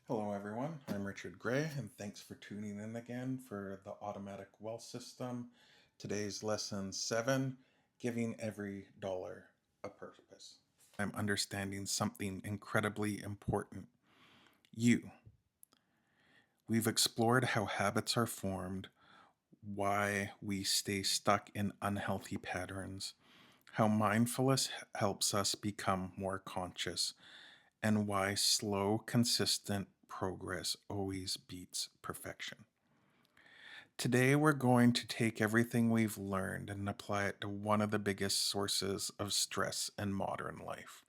Hello, everyone. I'm Richard Gray, and thanks for tuning in again for the Automatic Wealth System. Today's lesson 7, Giving Every Dollar a Purpose. I'm understanding something incredibly important. You. We've explored how habits are formed, why we stay stuck in unhealthy patterns, how mindfulness helps us become more conscious, and why slow, consistent progress always beats perfection. Today, we're going to take everything we've learned and apply it to one of the biggest sources of stress in modern life: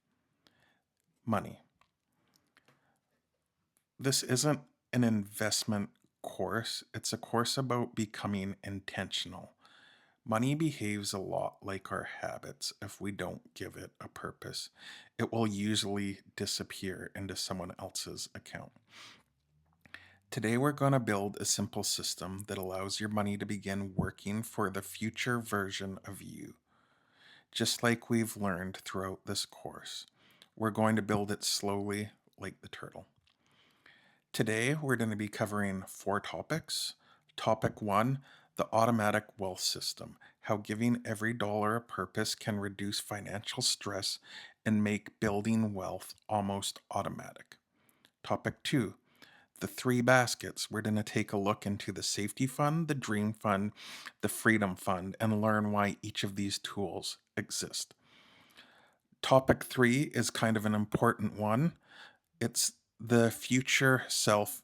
money. This isn't an investment course, it's a course about becoming intentional. Money behaves a lot like our habits if we don't give it a purpose. It will usually disappear into someone else's account. Today, we're going to build a simple system that allows your money to begin working for the future version of you, just like we've learned throughout this course. We're going to build it slowly, like the turtle. Today, we're going to be covering 4 topics. Topic 1, the automatic wealth system: how giving every dollar a purpose can reduce financial stress and make building wealth almost automatic. Topic 2, the 3 baskets. We're going to take a look into the safety fund, the dream fund, the freedom fund, and learn why each of these tools exist. Topic 3 is kind of an important one. It's the future self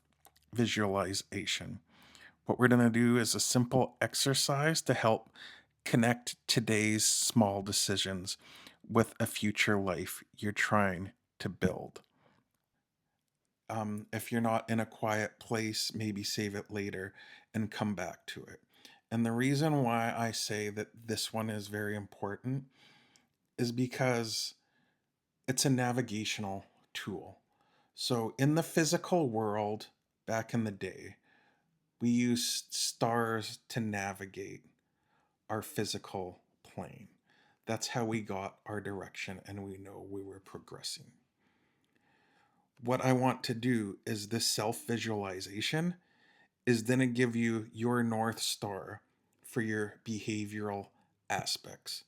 visualization. What we're going to do is a simple exercise to help connect today's small decisions with a future life you're trying to build. If you're not in a quiet place, maybe save it later and come back to it. And the reason why I say that this one is very important is because it's a navigational tool. So, in the physical world, back in the day, we used stars to navigate our physical plane. That's how we got our direction and we know we were progressing. What I want to do is this self visualization is then to give you your North Star for your behavioral aspects.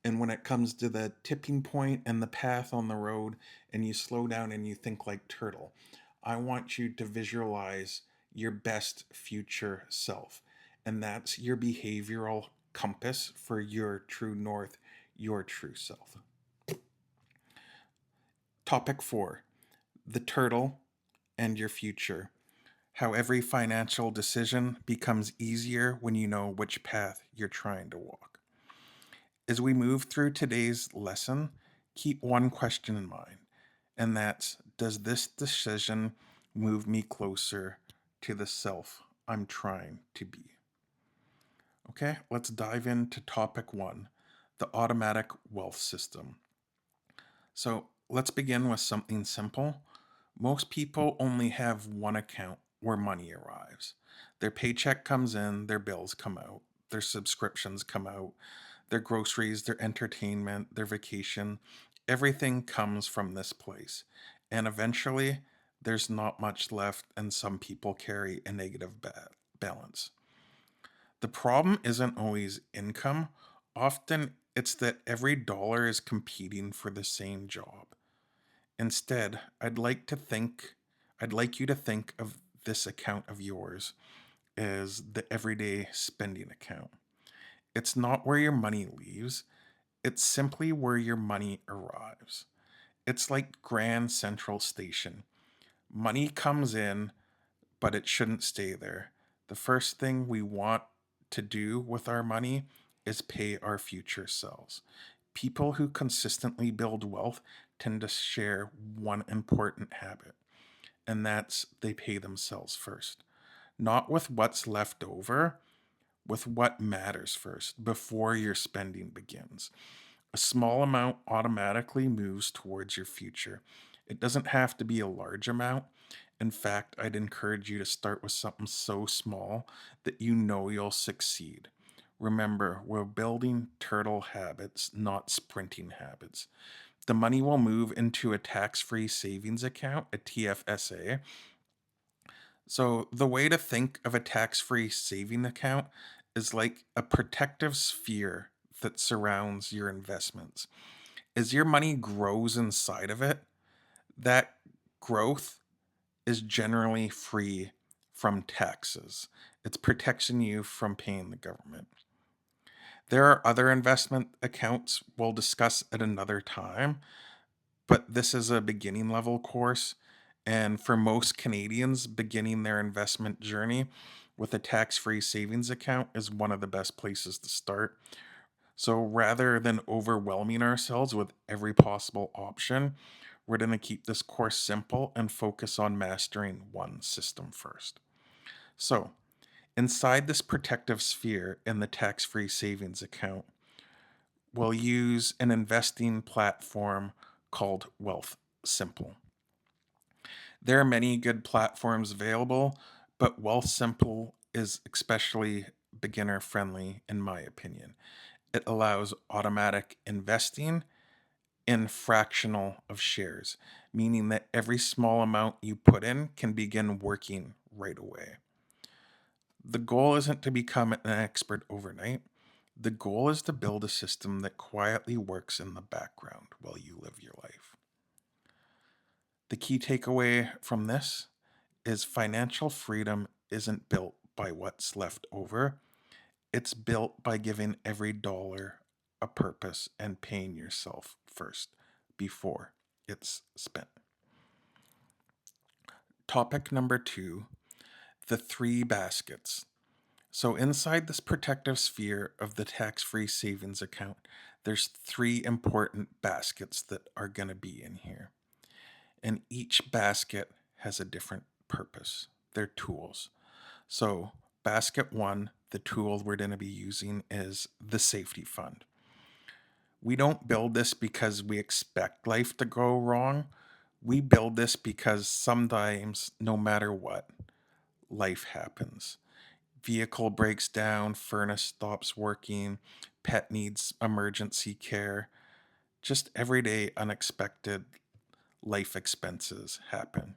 And when it comes to the tipping point and the path on the road, and you slow down and you think like turtle, I want you to visualize your best future self. And that's your behavioral compass for your true north, your true self. Topic 4, the turtle and your future: how every financial decision becomes easier when you know which path you're trying to walk. As we move through today's lesson, keep one question in mind, and that's: does this decision move me closer to the self I'm trying to be? Okay, let's dive into topic 1, the automatic wealth system. So let's begin with something simple. Most people only have one account where money arrives. Their paycheck comes in, their bills come out, their subscriptions come out, their groceries, their entertainment, their vacation. Everything comes from this place. And eventually, there's not much left, and some people carry a negative balance. The problem isn't always income. Often, it's that every dollar is competing for the same job. Instead, I'd like you to think of this account of yours as the everyday spending account. It's not where your money leaves, it's simply where your money arrives. It's like Grand Central Station. Money comes in, but it shouldn't stay there. The first thing we want to do with our money is pay our future selves. People who consistently build wealth tend to share one important habit, and that's they pay themselves first. Not with what's left over, with what matters first before your spending begins. A small amount automatically moves towards your future. It doesn't have to be a large amount. In fact, I'd encourage you to start with something so small that you know you'll succeed. Remember, we're building turtle habits, not sprinting habits. The money will move into a tax free savings account, a TFSA, So, the way to think of a tax free saving account is like a protective sphere that surrounds your investments. As your money grows inside of it, that growth is generally free from taxes. It's protecting you from paying the government. There are other investment accounts we'll discuss at another time, but this is a beginning level course. And for most Canadians, beginning their investment journey with a tax free savings account is one of the best places to start. So rather than overwhelming ourselves with every possible option, we're going to keep this course simple and focus on mastering one system first. So, inside this protective sphere in the tax free savings account, we'll use an investing platform called Wealth Simple. There are many good platforms available, but Wealth Simple is especially beginner friendly, in my opinion. It allows automatic investing in fractional of shares, meaning that every small amount you put in can begin working right away. The goal isn't to become an expert overnight. The goal is to build a system that quietly works in the background while you live your life. The key takeaway from this is financial freedom isn't built by what's left over, it's built by giving every dollar a purpose and paying yourself first before it's spent. Topic number 2, the 3 baskets. So, inside this protective sphere of the tax free savings account, there's 3 important baskets that are going to be in here. And each basket has a different purpose. They're tools. So, basket 1, the tool we're going to be using is the safety fund. We don't build this because we expect life to go wrong. We build this because sometimes, no matter what, life happens. Vehicle breaks down, furnace stops working, pet needs emergency care. Just everyday unexpected life expenses happen.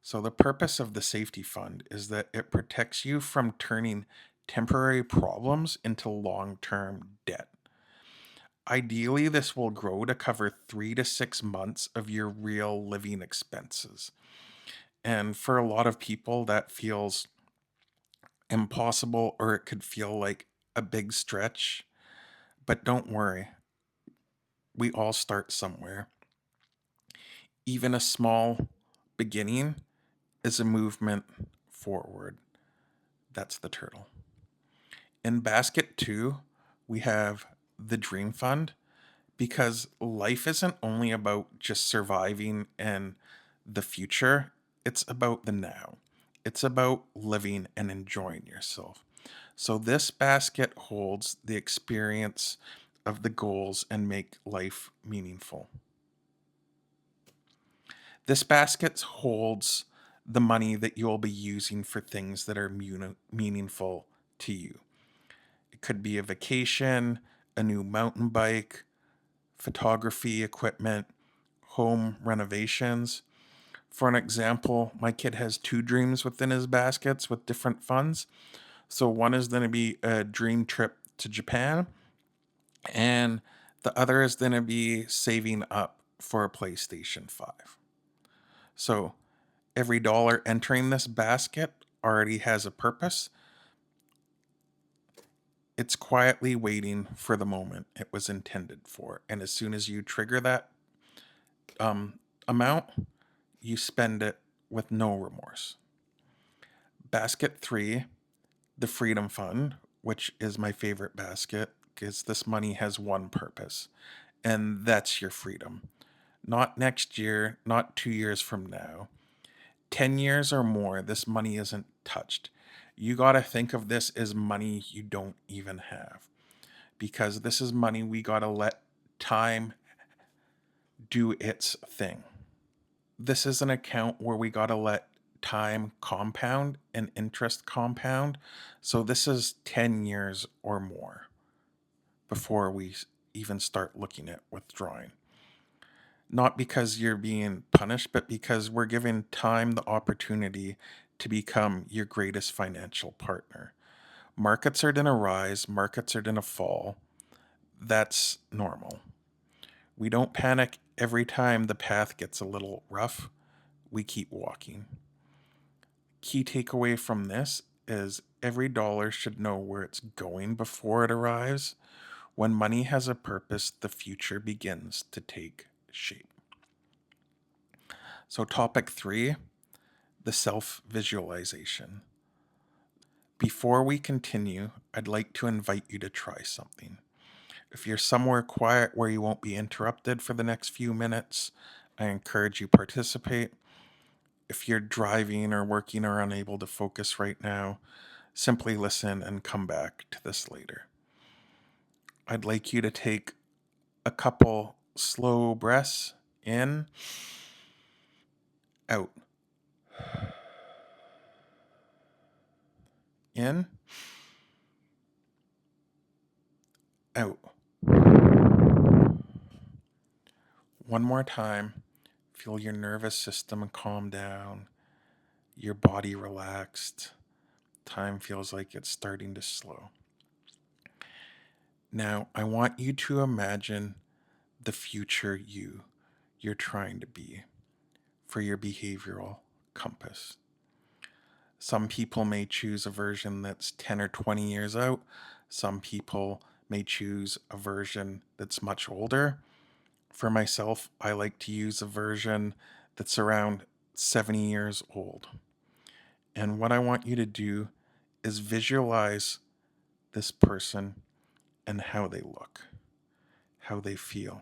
So, the purpose of the safety fund is that it protects you from turning temporary problems into long term debt. Ideally, this will grow to cover 3 to 6 months of your real living expenses. And for a lot of people, that feels impossible or it could feel like a big stretch. But don't worry, we all start somewhere. Even a small beginning is a movement forward. That's the turtle. In basket 2, we have the dream fund because life isn't only about just surviving and the future, it's about the now. It's about living and enjoying yourself. So this basket holds the experience of the goals and make life meaningful. This basket holds the money that you'll be using for things that are meaningful to you. It could be a vacation, a new mountain bike, photography equipment, home renovations. For an example, my kid has 2 dreams within his baskets with different funds. So one is going to be a dream trip to Japan, and the other is going to be saving up for a PlayStation 5. So every dollar entering this basket already has a purpose. It's quietly waiting for the moment it was intended for. And as soon as you trigger that amount, you spend it with no remorse. Basket 3, the Freedom Fund, which is my favorite basket because this money has one purpose, and that's your freedom. Not next year, not 2 years from now. 10 years or more, this money isn't touched. You got to think of this as money you don't even have because this is money we got to let time do its thing. This is an account where we got to let time compound and interest compound. So this is 10 years or more before we even start looking at withdrawing. Not because you're being punished, but because we're giving time the opportunity to become your greatest financial partner. Markets are going to rise, markets are going to fall. That's normal. We don't panic every time the path gets a little rough. We keep walking. Key takeaway from this is every dollar should know where it's going before it arrives. When money has a purpose, the future begins to take shape. So, topic 3, the self visualization. Before we continue, I'd like to invite you to try something. If you're somewhere quiet where you won't be interrupted for the next few minutes, I encourage you participate. If you're driving or working or unable to focus right now, simply listen and come back to this later. I'd like you to take a couple slow breaths in, out, in, out. One more time. Feel your nervous system calm down, your body relaxed. Time feels like it's starting to slow. Now, I want you to imagine the future you're trying to be for your behavioral compass. Some people may choose a version that's 10 or 20 years out. Some people may choose a version that's much older. For myself, I like to use a version that's around 70 years old. And what I want you to do is visualize this person and how they look, how they feel.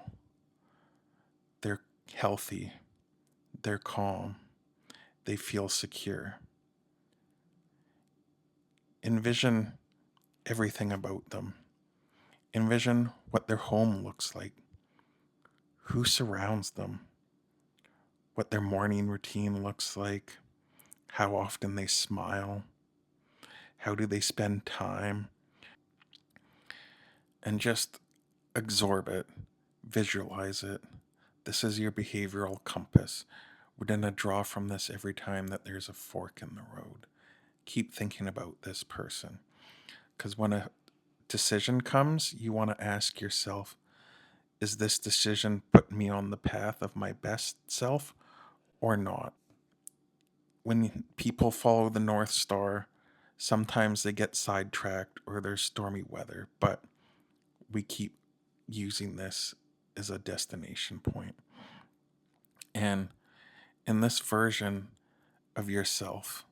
They're healthy, they're calm, they feel secure. Envision everything about them. Envision what their home looks like, who surrounds them, what their morning routine looks like, how often they smile, how do they spend time, and just absorb it, visualize it. This is your behavioral compass. We're going to draw from this every time that there's a fork in the road. Keep thinking about this person. Because when a decision comes, you want to ask yourself, is this decision putting me on the path of my best self or not? When people follow the North Star, sometimes they get sidetracked or there's stormy weather, but we keep using this as a destination point. And in this version of yourself,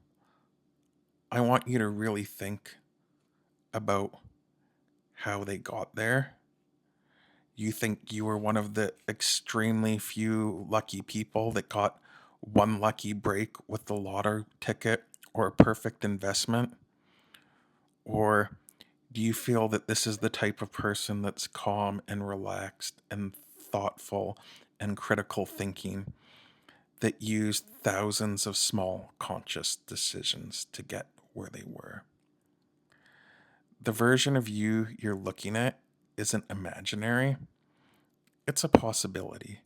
I want you to really think about how they got there. You think you were one of the extremely few lucky people that got one lucky break with the lotto ticket or a perfect investment? Or do you feel that this is the type of person that's calm and relaxed and thoughtful and critical thinking that used thousands of small conscious decisions to get where they were? The version of you you're looking at isn't imaginary, it's a possibility.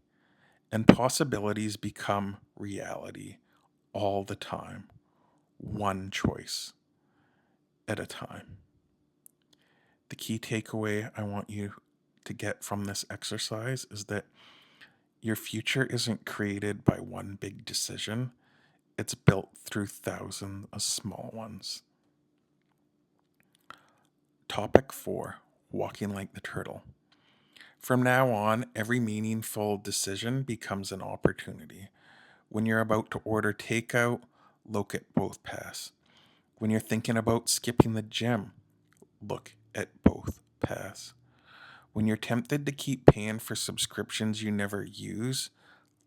And possibilities become reality all the time, one choice at a time. The key takeaway I want you to get from this exercise is that your future isn't created by one big decision, it's built through thousands of small ones. Topic 4, walking like the turtle. From now on, every meaningful decision becomes an opportunity. When you're about to order takeout, look at both paths. When you're thinking about skipping the gym, look at both paths. When you're tempted to keep paying for subscriptions you never use,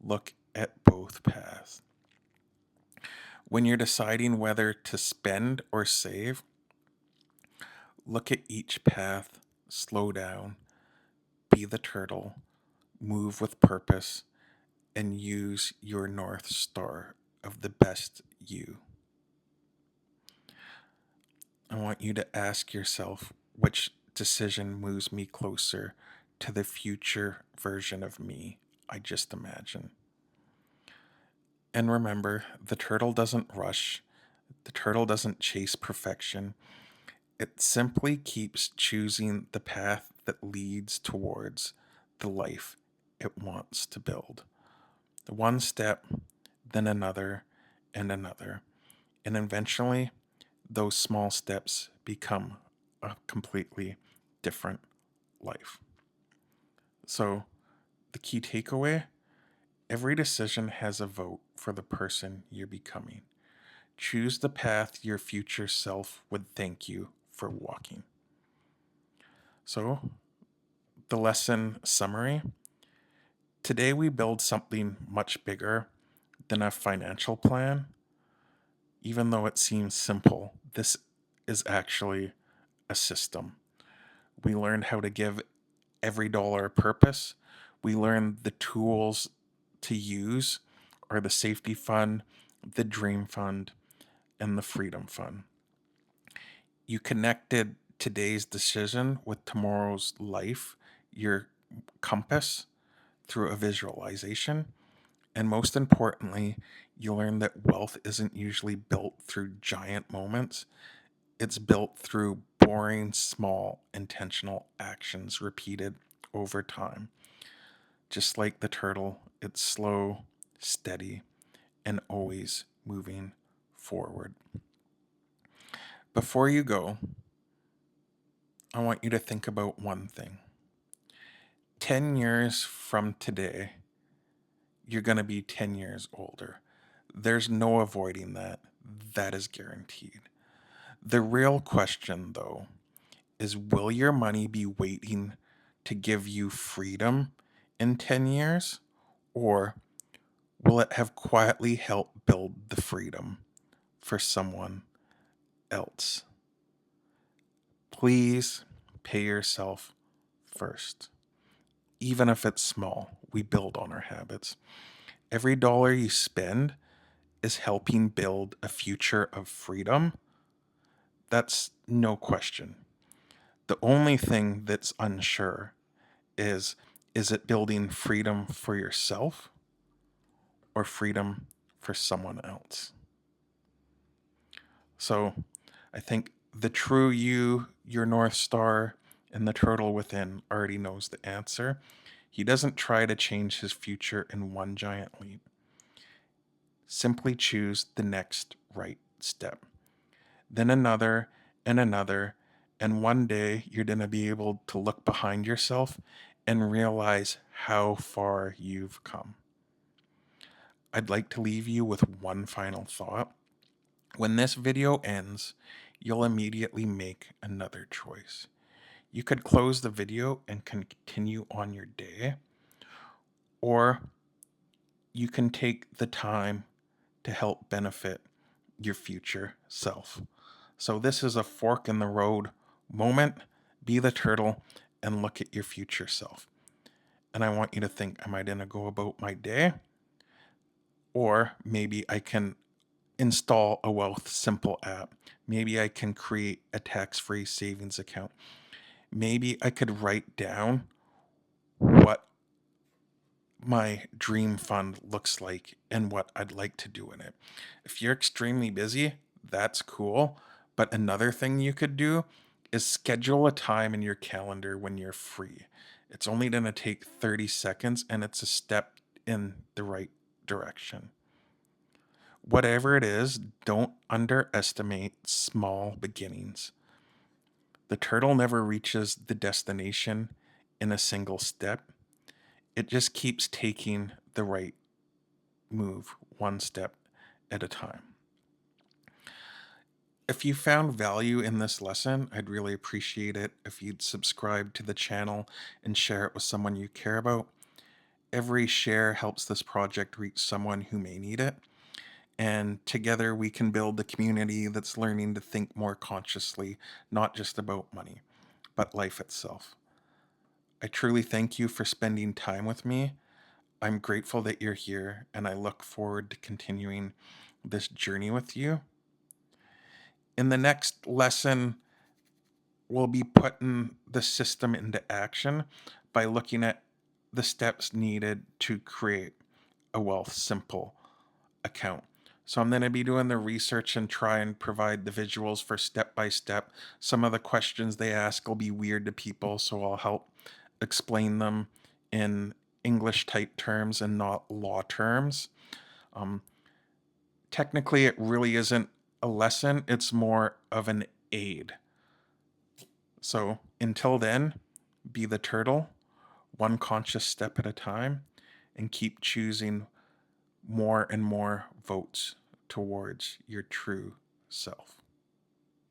look at both paths. When you're deciding whether to spend or save, look at each path, slow down, be the turtle, move with purpose, and use your North Star of the best you. I want you to ask yourself which decision moves me closer to the future version of me I just imagined. And remember, the turtle doesn't rush, The turtle doesn't chase perfection, it simply keeps choosing the path that leads towards the life it wants to build. One step, then another, and another. And eventually, those small steps become a completely different life. So, the key takeaway: every decision has a vote for the person you're becoming. Choose the path your future self would thank you for walking. So, the lesson summary: today we build something much bigger than a financial plan. Even though it seems simple, this is actually a system. We learned how to give every dollar a purpose. We learned the tools to use are the safety fund, the dream fund, and the freedom fund. You connected today's decision with tomorrow's life, your compass, through a visualization. And most importantly, you learn that wealth isn't usually built through giant moments. It's built through boring, small, intentional actions repeated over time. Just like the turtle, it's slow, steady, and always moving forward. Before you go, I want you to think about one thing. 10 years from today, you're going to be 10 years older. There's no avoiding that. That is guaranteed. The real question, though, is will your money be waiting to give you freedom in 10 years? Or will it have quietly helped build the freedom for someone else? Please pay yourself first. Even if it's small, we build on our habits. Every dollar you spend is helping build a future of freedom. That's no question. The only thing that's unsure is it building freedom for yourself or freedom for someone else? So I think the true you, your North Star, and the turtle within already knows the answer. He doesn't try to change his future in one giant leap. Simply choose the next right step, then another and another. And one day you're going to be able to look behind yourself and realize how far you've come. I'd like to leave you with one final thought. When this video ends, you'll immediately make another choice. You could close the video and continue on your day, or you can take the time to help benefit your future self. So, this is a fork in the road moment. Be the turtle and look at your future self. And I want you to think, am I going to go about my day? Or maybe I can install a Wealth Simple app. Maybe I can create a tax free savings account. Maybe I could write down what my dream fund looks like and what I'd like to do in it. If you're extremely busy, that's cool. But another thing you could do is schedule a time in your calendar when you're free. It's only going to take 30 seconds and it's a step in the right direction. Whatever it is, don't underestimate small beginnings. The turtle never reaches the destination in a single step. It just keeps taking the right move one step at a time. If you found value in this lesson, I'd really appreciate it if you'd subscribe to the channel and share it with someone you care about. Every share helps this project reach someone who may need it. And together we can build a community that's learning to think more consciously, not just about money, but life itself. I truly thank you for spending time with me. I'm grateful that you're here, and I look forward to continuing this journey with you. In the next lesson, we'll be putting the system into action by looking at the steps needed to create a Wealth Simple account. So I'm going to be doing the research and try and provide the visuals for step by step. Some of the questions they ask will be weird to people, so I'll help explain them in English type terms and not law terms. Um, Technically, it really isn't a lesson, it's more of an aid. So until then, be the turtle, one conscious step at a time, and keep choosing more and more votes towards your true self.